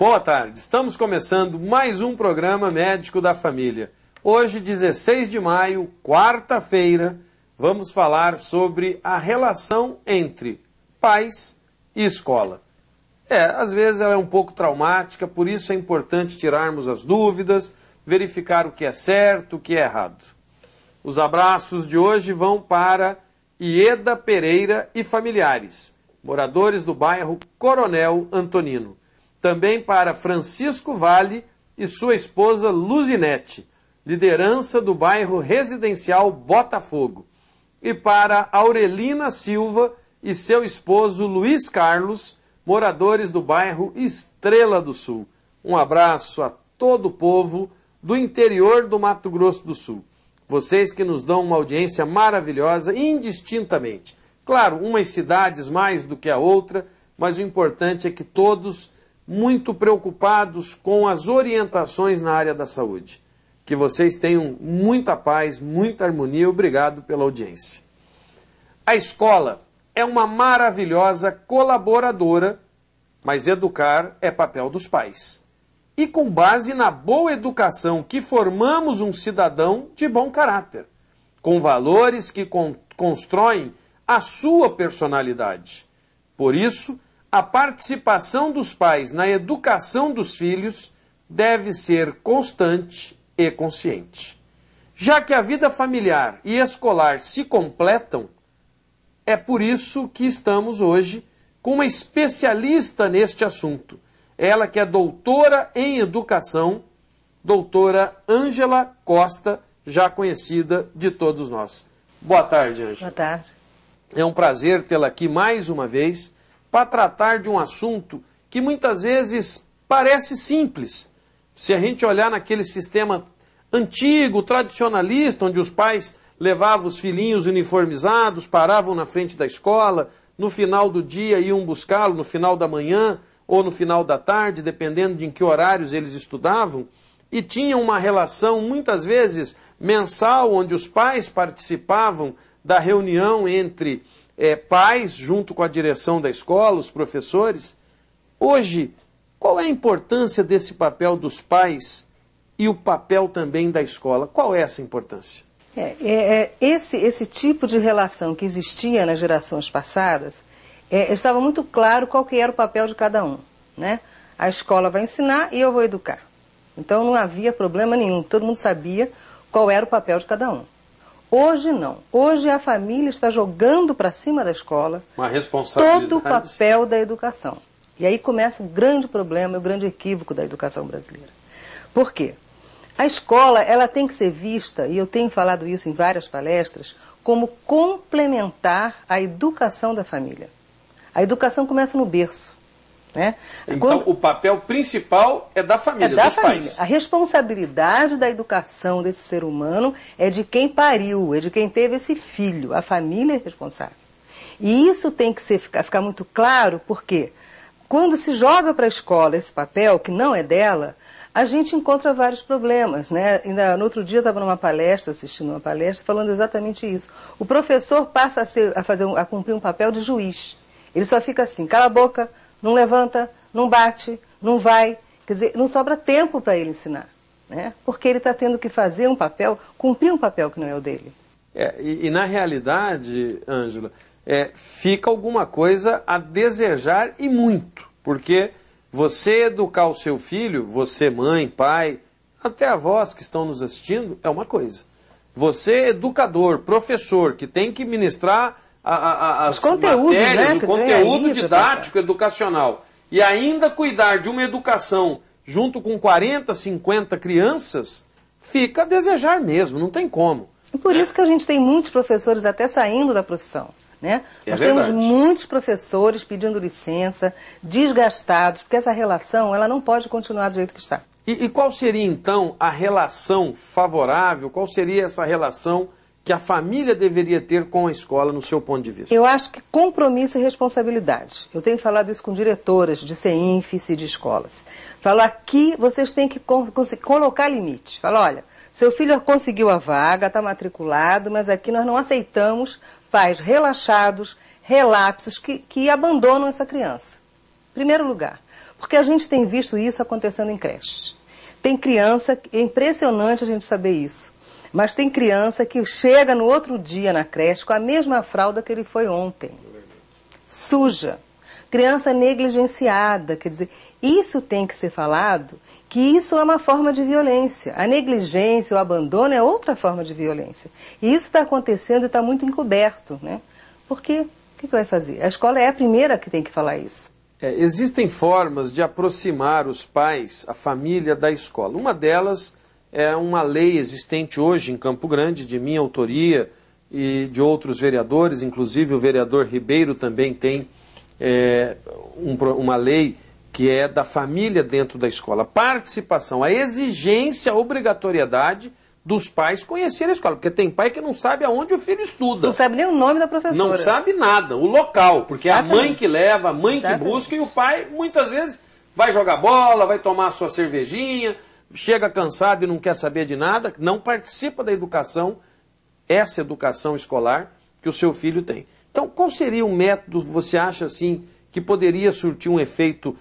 Boa tarde, estamos começando mais um programa Médico da Família. Hoje, 16 de maio, quarta-feira, vamos falar sobre a relação entre pais e escola. Às vezes ela é um pouco traumática, por isso é importante tirarmos as dúvidas, verificar o que é certo, o que é errado. Os abraços de hoje vão para Ieda Pereira e familiares, moradores do bairro Coronel Antonino. Também para Francisco Vale e sua esposa Luzinete, liderança do bairro residencial Botafogo. E para Aurelina Silva e seu esposo Luiz Carlos, moradores do bairro Estrela do Sul. Um abraço a todo o povo do interior do Mato Grosso do Sul. Vocês que nos dão uma audiência maravilhosa, indistintamente. Claro, umas cidades mais do que a outra, mas o importante é que todos muito preocupados com as orientações na área da saúde. Que vocês tenham muita paz, muita harmonia. Obrigado pela audiência. A escola é uma maravilhosa colaboradora, mas educar é papel dos pais. E com base na boa educação que formamos um cidadão de bom caráter, com valores que constroem a sua personalidade. Por isso, a participação dos pais na educação dos filhos deve ser constante e consciente. Já que a vida familiar e escolar se completam, é por isso que estamos hoje com uma especialista neste assunto. Ela que é doutora em educação, doutora Ângela Costa, já conhecida de todos nós. Boa tarde, Ângela. Boa tarde. É um prazer tê-la aqui mais uma vez para tratar de um assunto que muitas vezes parece simples. Se a gente olhar naquele sistema antigo, tradicionalista, onde os pais levavam os filhinhos uniformizados, paravam na frente da escola, no final do dia iam buscá-lo, no final da manhã ou no final da tarde, dependendo de em que horários eles estudavam, e tinham uma relação, muitas vezes, mensal, onde os pais participavam da reunião entre pais, junto com a direção da escola, os professores. Hoje, qual é a importância desse papel dos pais e o papel também da escola? Qual é essa importância? Esse tipo de relação que existia nas gerações passadas, estava muito claro qual que era o papel de cada um, né? A escola vai ensinar e eu vou educar. Então não havia problema nenhum, todo mundo sabia qual era o papel de cada um. Hoje não. Hoje a família está jogando para cima da escola uma responsabilidade. Todo o papel da educação. E aí começa o grande problema, o grande equívoco da educação brasileira. Por quê? A escola, ela tem que ser vista, e eu tenho falado isso em várias palestras, como complementar à educação da família. A educação começa no berço. Né? Então, o papel principal é da família, dos pais. A responsabilidade da educação desse ser humano é de quem pariu, é de quem teve esse filho. A família é responsável. E isso tem que ficar muito claro, porque quando se joga para a escola esse papel, que não é dela, a gente encontra vários problemas, né? Ainda no outro dia eu estava numa palestra, assistindo uma palestra, falando exatamente isso. O professor passa a cumprir um papel de juiz. Ele só fica assim, cala a boca, não levanta, não bate, não vai. Quer dizer, não sobra tempo para ele ensinar, né? Porque ele está tendo que fazer um papel, cumprir um papel que não é o dele. E na realidade, Ângela, fica alguma coisa a desejar e muito. Porque você educar o seu filho, você mãe, pai, até avós que estão nos assistindo, é uma coisa. Você educador, professor, que tem que ministrar as matérias, né, o conteúdo didático, educacional, e ainda cuidar de uma educação junto com 40, 50 crianças, fica a desejar mesmo, não tem como. E por isso que a gente tem muitos professores até saindo da profissão. Né? Nós temos muitos professores pedindo licença, desgastados, porque essa relação ela não pode continuar do jeito que está. E qual seria então a relação favorável, qual seria essa relação que a família deveria ter com a escola, no seu ponto de vista? Eu acho que compromisso e responsabilidade. Eu tenho falado isso com diretoras de CEINFES e de escolas. Falo, aqui vocês têm que colocar limite. Falo, olha, seu filho conseguiu a vaga, está matriculado, mas aqui nós não aceitamos pais relaxados, relapsos, que abandonam essa criança. Primeiro lugar. Porque a gente tem visto isso acontecendo em creches. Tem criança, é impressionante a gente saber isso, mas tem criança que chega no outro dia na creche com a mesma fralda que ele foi ontem. Suja. Criança negligenciada, quer dizer, isso tem que ser falado, que isso é uma forma de violência. A negligência, o abandono é outra forma de violência. E isso está acontecendo e está muito encoberto, né? Porque, o que vai fazer? A escola é a primeira que tem que falar isso. Existem formas de aproximar os pais, a família da escola. Uma delas é uma lei existente hoje em Campo Grande, de minha autoria e de outros vereadores, inclusive o vereador Ribeiro também tem uma lei que é da família dentro da escola. Participação, a exigência, a obrigatoriedade dos pais conhecerem a escola. Porque tem pai que não sabe aonde o filho estuda. Não sabe nem o nome da professora. Não sabe nada, o local. Porque Exatamente. é a mãe que leva, a mãe Exatamente. que busca, e o pai, muitas vezes, vai jogar bola, vai tomar a sua cervejinha, chega cansado e não quer saber de nada, não participa da educação, essa educação escolar que o seu filho tem. Então, qual seria o método, você acha assim, que poderia surtir um efeito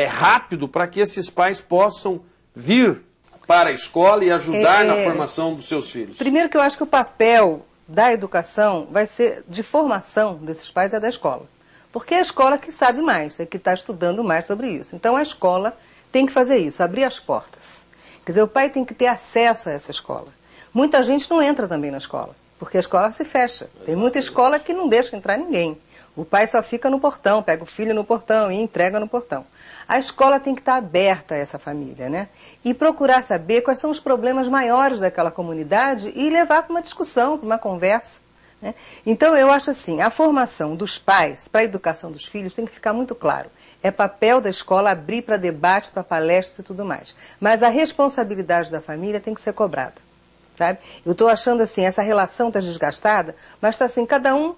rápido para que esses pais possam vir para a escola e ajudar na formação dos seus filhos? Primeiro que eu acho que o papel da educação vai ser de formação desses pais é da escola. Porque é a escola que sabe mais, é que está estudando mais sobre isso. Então a escola tem que fazer isso, abrir as portas. Quer dizer, o pai tem que ter acesso a essa escola. Muita gente não entra também na escola, porque a escola se fecha. Tem muita escola que não deixa entrar ninguém. O pai só fica no portão, pega o filho no portão e entrega no portão. A escola tem que estar aberta a essa família, né? E procurar saber quais são os problemas maiores daquela comunidade e levar para uma discussão, para uma conversa, né? Então, eu acho assim, a formação dos pais para a educação dos filhos tem que ficar muito claro. É papel da escola abrir para debate, para palestra e tudo mais. Mas a responsabilidade da família tem que ser cobrada, sabe? Eu estou achando assim, essa relação está desgastada, mas está assim, cada um,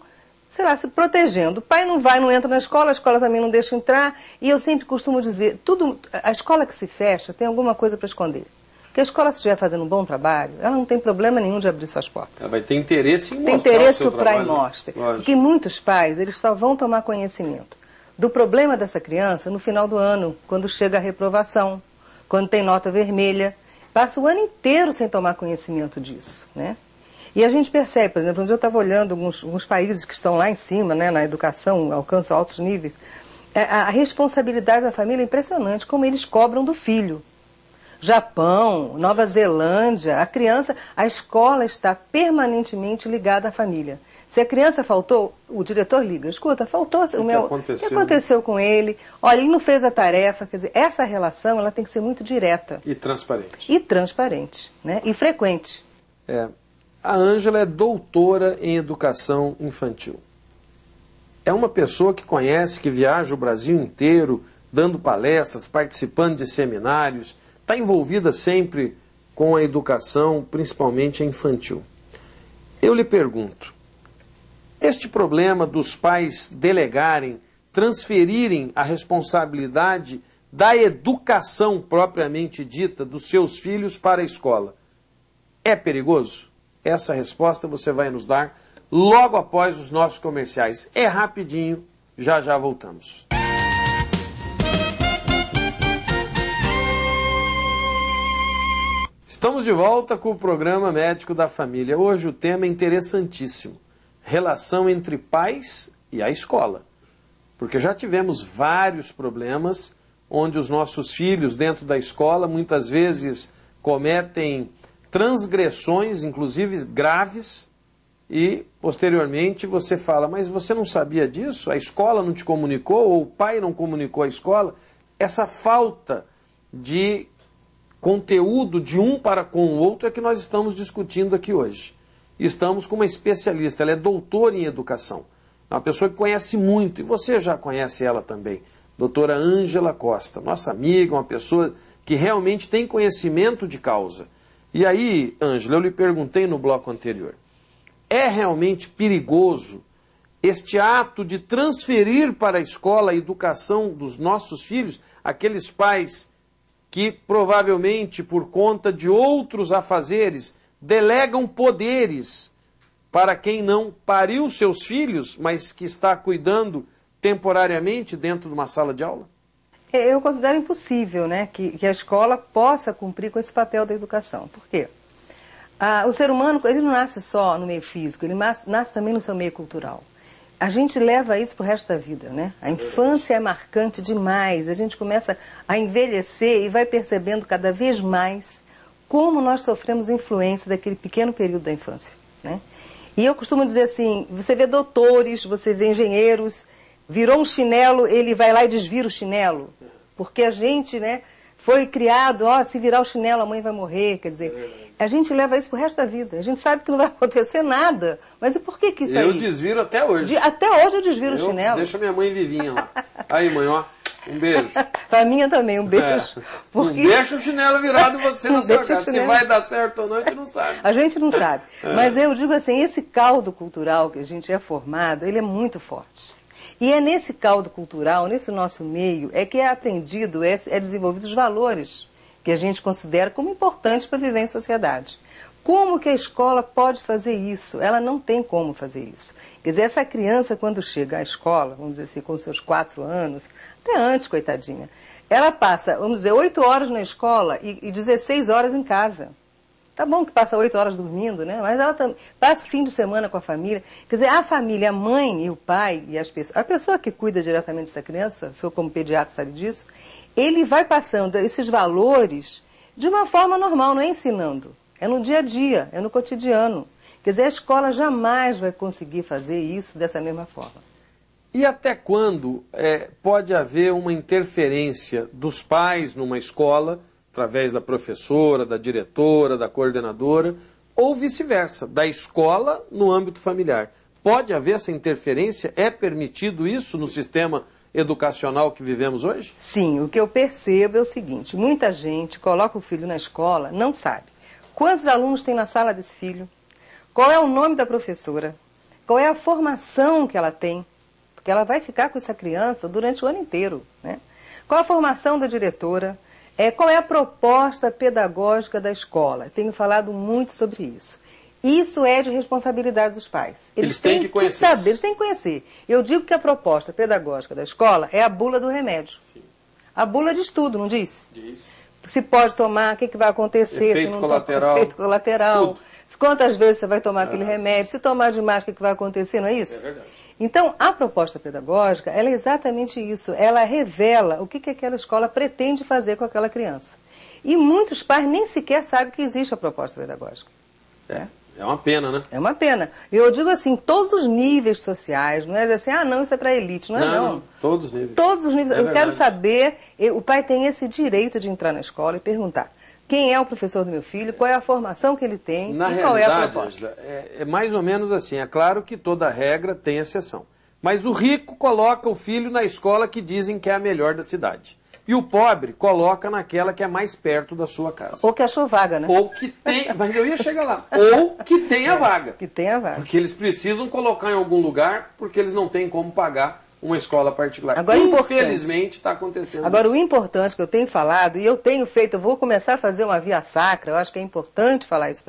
sei lá, se protegendo. O pai não vai, não entra na escola, a escola também não deixa entrar. E eu sempre costumo dizer, a escola que se fecha tem alguma coisa para esconder. Porque a escola, se estiver fazendo um bom trabalho, ela não tem problema nenhum de abrir suas portas. Ela vai ter interesse em mostrar tem interesse o seu que o pai trabalho. mostre. Lógico. Porque muitos pais, eles só vão tomar conhecimento do problema dessa criança no final do ano, quando chega a reprovação, quando tem nota vermelha. Passa o ano inteiro sem tomar conhecimento disso, né? E a gente percebe, por exemplo, eu estava olhando alguns países que estão lá em cima, né, na educação, alcançam altos níveis, a responsabilidade da família é impressionante, como eles cobram do filho. Japão, Nova Zelândia, a escola está permanentemente ligada à família. Se a criança faltou, o diretor liga, escuta, faltou o que aconteceu com ele? Olha, ele não fez a tarefa, quer dizer, essa relação ela tem que ser muito direta. E transparente. E transparente, né? E frequente. A Ângela é doutora em educação infantil. É uma pessoa que conhece, que viaja o Brasil inteiro, dando palestras, participando de seminários, está envolvida sempre com a educação, principalmente a infantil. Eu lhe pergunto, este problema dos pais delegarem, transferirem a responsabilidade da educação propriamente dita dos seus filhos para a escola, é perigoso? Essa resposta você vai nos dar logo após os nossos comerciais. É rapidinho, já já voltamos. Estamos de volta com o programa Médico da Família. Hoje o tema é interessantíssimo. Relação entre pais e a escola. Porque já tivemos vários problemas onde os nossos filhos dentro da escola muitas vezes cometem transgressões, inclusive graves, e posteriormente você fala, mas você não sabia disso? A escola não te comunicou? Ou o pai não comunicou à escola? Essa falta de conteúdo de um para com o outro é que nós estamos discutindo aqui hoje. Estamos com uma especialista, ela é doutora em educação, é uma pessoa que conhece muito, e você já conhece ela também, doutora Ângela Costa, nossa amiga, uma pessoa que realmente tem conhecimento de causa. E aí, Ângela, eu lhe perguntei no bloco anterior, é realmente perigoso este ato de transferir para a escola a educação dos nossos filhos, aqueles pais que provavelmente por conta de outros afazeres delegam poderes para quem não pariu seus filhos, mas que está cuidando temporariamente dentro de uma sala de aula? Eu considero impossível, né, que a escola possa cumprir com esse papel da educação. Por quê? O ser humano, ele não nasce só no meio físico, ele nasce também no seu meio cultural. A gente leva isso para o resto da vida, né? A infância é marcante demais, a gente começa a envelhecer e vai percebendo cada vez mais como nós sofremos influência daquele pequeno período da infância, né? E eu costumo dizer assim, você vê doutores, você vê engenheiros, virou um chinelo, ele vai lá e desvira o chinelo, porque a gente, né, foi criado, se virar o chinelo a mãe vai morrer, quer dizer, a gente leva isso pro resto da vida, a gente sabe que não vai acontecer nada, mas e por que isso aí? Eu desviro até hoje. Até hoje eu desviro o chinelo. Deixa minha mãe vivinha lá. Aí, mãe, ó, um beijo. Pra minha também, um beijo. Porque... Não deixa o chinelo virado e você na sua casa. Se vai dar certo ou não, a gente não sabe. A gente não sabe. Mas eu digo assim, esse caldo cultural que a gente é formado, ele é muito forte. E é nesse caldo cultural, nesse nosso meio, é que é aprendido, é desenvolvido os valores que a gente considera como importantes para viver em sociedade. Como que a escola pode fazer isso? Ela não tem como fazer isso. Quer dizer, essa criança, quando chega à escola, vamos dizer assim, com seus 4 anos, até antes, coitadinha, ela passa, vamos dizer, 8 horas na escola e 16 horas em casa. Tá bom que passa 8 horas dormindo, né? Mas ela passa o fim de semana com a família. Quer dizer, a família, a mãe e o pai e as pessoas, a pessoa que cuida diretamente dessa criança, o senhor como pediatra sabe disso, ele vai passando esses valores de uma forma normal, não é ensinando. É no dia a dia, é no cotidiano. Quer dizer, a escola jamais vai conseguir fazer isso dessa mesma forma. E até quando pode haver uma interferência dos pais numa escola, através da professora, da diretora, da coordenadora, ou vice-versa, da escola no âmbito familiar? Pode haver essa interferência? É permitido isso no sistema educacional que vivemos hoje? Sim, o que eu percebo é o seguinte, muita gente coloca o filho na escola, não sabe quantos alunos tem na sala desse filho, qual é o nome da professora, qual é a formação que ela tem, porque ela vai ficar com essa criança durante o ano inteiro, né? Qual a formação da diretora, qual é a proposta pedagógica da escola. Tenho falado muito sobre isso. Isso é de responsabilidade dos pais. Eles têm que conhecer. Saber, eles têm que conhecer. Eu digo que a proposta pedagógica da escola é a bula do remédio. Sim. A bula diz tudo, não diz? Diz. Se pode tomar, o que vai acontecer, efeito se não colateral. Efeito colateral. Quantas vezes você vai tomar aquele remédio, se tomar demais, o que vai acontecer, não é isso? É verdade. Então, a proposta pedagógica, ela é exatamente isso. Ela revela o que aquela escola pretende fazer com aquela criança. E muitos pais nem sequer sabem que existe a proposta pedagógica. É uma pena, né? É uma pena. Eu digo assim, todos os níveis sociais, não é assim, não, isso é para elite. Não é não. Todos os níveis. Todos os níveis. Eu quero saber, o pai tem esse direito de entrar na escola e perguntar quem é o professor do meu filho, qual é a formação que ele tem e qual é a proposta. É mais ou menos assim. É claro que toda regra tem exceção. Mas o rico coloca o filho na escola que dizem que é a melhor da cidade. E o pobre coloca naquela que é mais perto da sua casa. Ou que achou vaga, né? Ou que tem, mas eu ia chegar lá. Ou que tem a vaga. Que tem a vaga. Porque eles precisam colocar em algum lugar, porque eles não têm como pagar uma escola particular. Agora, infelizmente está acontecendo. Agora, isso. O importante que eu tenho falado, e eu tenho feito, eu vou começar a fazer uma via sacra, eu acho que é importante falar isso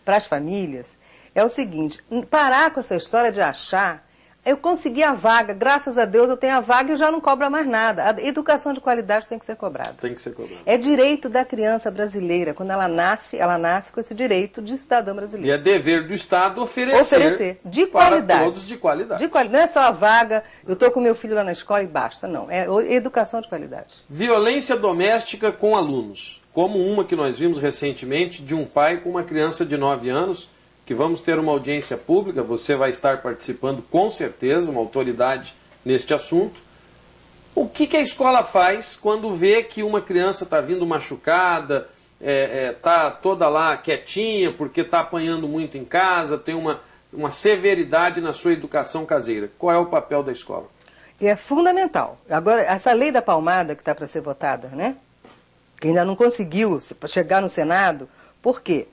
para as famílias, é o seguinte, parar com essa história de achar, eu consegui a vaga, graças a Deus eu tenho a vaga e já não cobra mais nada. A educação de qualidade tem que ser cobrada. Tem que ser cobrada. É direito da criança brasileira. Quando ela nasce com esse direito de cidadã brasileira. E é dever do Estado oferecer de qualidade. Para todos de qualidade. Não é só a vaga, eu estou com meu filho lá na escola e basta. Não, é educação de qualidade. Violência doméstica com alunos. Como uma que nós vimos recentemente de um pai com uma criança de 9 anos, que vamos ter uma audiência pública, você vai estar participando com certeza, uma autoridade neste assunto. O que a escola faz quando vê que uma criança está vindo machucada, está toda lá quietinha, porque está apanhando muito em casa, tem uma severidade na sua educação caseira? Qual é o papel da escola? É fundamental. Agora, essa lei da palmada que está para ser votada, né? Que ainda não conseguiu chegar no Senado, por quê?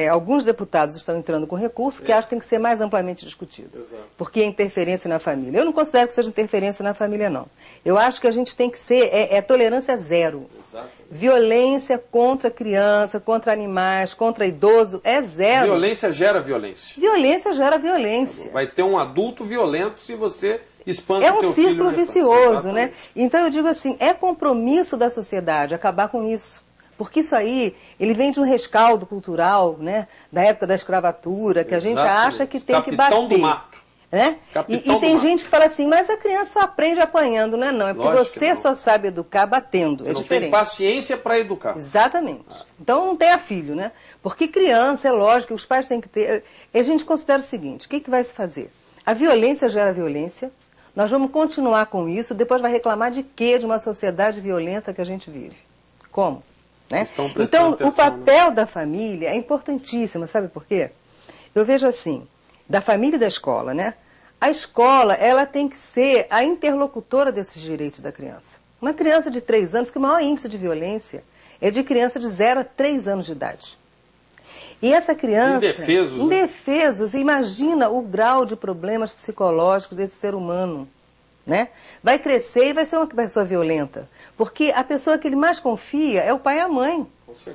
Alguns deputados estão entrando com recurso que acho que tem que ser mais amplamente discutido. Exato. Porque é interferência na família. Eu não considero que seja interferência na família, não. Eu acho que a gente tem que ser tolerância zero. Exato. Violência contra criança, contra animais, contra idoso, é zero. Violência gera violência. Violência gera violência. Vai ter um adulto violento se você espanta É um teu filho círculo na infância. vicioso, né? Exatamente. Então eu digo assim, é compromisso da sociedade acabar com isso. Porque isso aí, ele vem de um rescaldo cultural, né? Da época da escravatura, que a gente Exatamente. acha que tem que bater. Capitão do mato. Né? Capitão E tem do gente que fala assim, mas a criança só aprende apanhando, não é não? É porque Lógico que você não. só sabe educar batendo, Você é não diferente. tem paciência para educar. Exatamente. Então não tenha filho, né? Porque criança, é lógico que os pais têm que ter... E a gente considera o seguinte, o que vai se fazer? A violência gera violência, nós vamos continuar com isso, depois vai reclamar de quê? De uma sociedade violenta que a gente vive. Como? Né? Então, o papel da família é importantíssimo, sabe por quê? Eu vejo assim, da família e da escola, né? A escola, ela tem que ser a interlocutora desses direitos da criança. Uma criança de 3 anos, que o maior índice de violência é de criança de 0 a 3 anos de idade. E essa criança... Indefesos. Indefesos. Imagina o grau de problemas psicológicos desse ser humano. Né? Vai crescer e vai ser uma pessoa violenta. Porque a pessoa que ele mais confia é o pai e a mãe.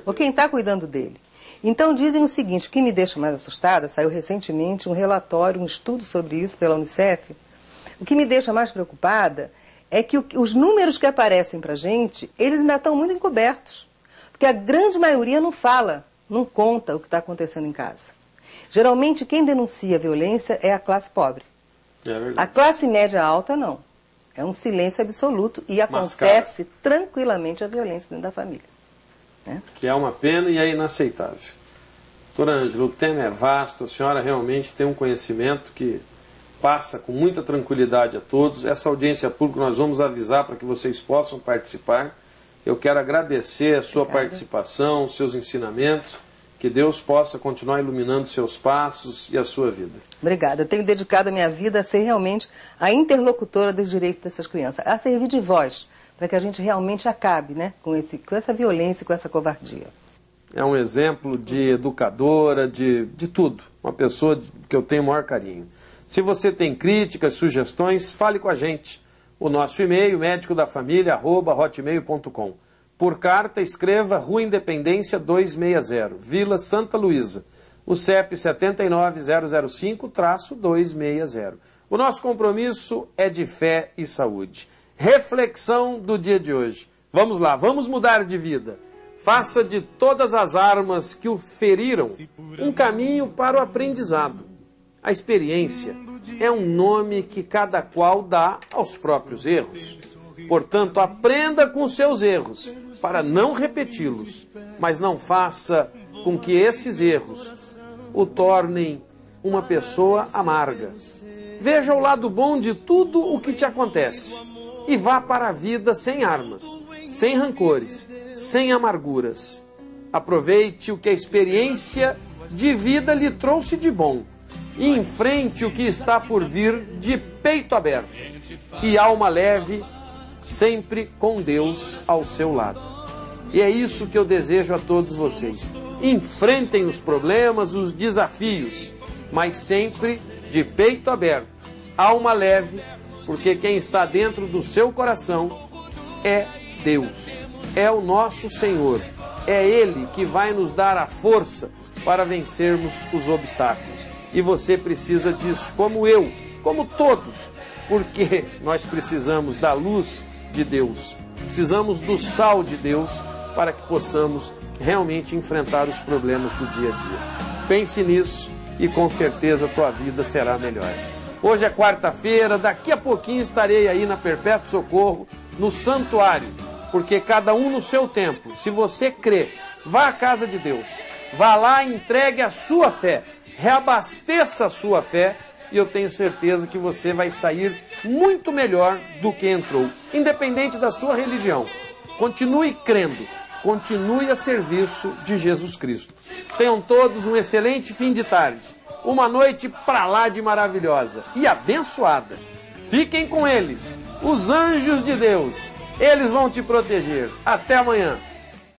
Ou quem está cuidando dele. Então dizem o seguinte, o que me deixa mais assustada, saiu recentemente um relatório, um estudo sobre isso pela Unicef. O que me deixa mais preocupada é que os números que aparecem para a gente, eles ainda estão muito encobertos. Porque a grande maioria não fala, não conta o que está acontecendo em casa. Geralmente quem denuncia a violência é a classe pobre. A classe média alta não. É um silêncio absoluto e acontece tranquilamente a violência dentro da família. Né? Que é uma pena e é inaceitável. Doutora Ângela, o tema é vasto, a senhora realmente tem um conhecimento que passa com muita tranquilidade a todos. Essa audiência pública nós vamos avisar para que vocês possam participar. Eu quero agradecer a sua participação, os seus ensinamentos. Que Deus possa continuar iluminando seus passos e a sua vida. Obrigada. Eu tenho dedicado a minha vida a ser realmente a interlocutora dos direitos dessas crianças, a servir de voz, para que a gente realmente acabe, né, com essa violência, com essa covardia. É um exemplo de educadora, de tudo. Uma pessoa que eu tenho o maior carinho. Se você tem críticas, sugestões, fale com a gente. O nosso e-mail, medicodafamilia@hotmail.com. Por carta, escreva Rua Independência 260, Vila Santa Luísa. O CEP 79005-260. O nosso compromisso é de fé e saúde. Reflexão do dia de hoje. Vamos lá, vamos mudar de vida. Faça de todas as armas que o feriram um caminho para o aprendizado. A experiência é um nome que cada qual dá aos próprios erros. Portanto, aprenda com seus erros, para não repeti-los, mas não faça com que esses erros o tornem uma pessoa amarga. Veja o lado bom de tudo o que te acontece e vá para a vida sem armas, sem rancores, sem amarguras. Aproveite o que a experiência de vida lhe trouxe de bom e enfrente o que está por vir de peito aberto e alma leve, sempre com Deus ao seu lado. E é isso que eu desejo a todos vocês. Enfrentem os problemas, os desafios, mas sempre de peito aberto, alma leve, porque quem está dentro do seu coração é Deus, é o nosso Senhor. É Ele que vai nos dar a força para vencermos os obstáculos. E você precisa disso, como eu, como todos, porque nós precisamos da luz de Deus, precisamos do sal de Deus para que possamos realmente enfrentar os problemas do dia a dia. Pense nisso e com certeza a tua vida será melhor. Hoje é quarta-feira, daqui a pouquinho estarei aí na Perpétuo Socorro, no santuário, porque cada um no seu tempo. Se você crê, vá à casa de Deus, vá lá, entregue a sua fé, reabasteça a sua fé, e eu tenho certeza que você vai sair muito melhor do que entrou, independente da sua religião. Continue crendo, continue a serviço de Jesus Cristo. Tenham todos um excelente fim de tarde, uma noite pra lá de maravilhosa e abençoada. Fiquem com eles, os anjos de Deus, eles vão te proteger. Até amanhã.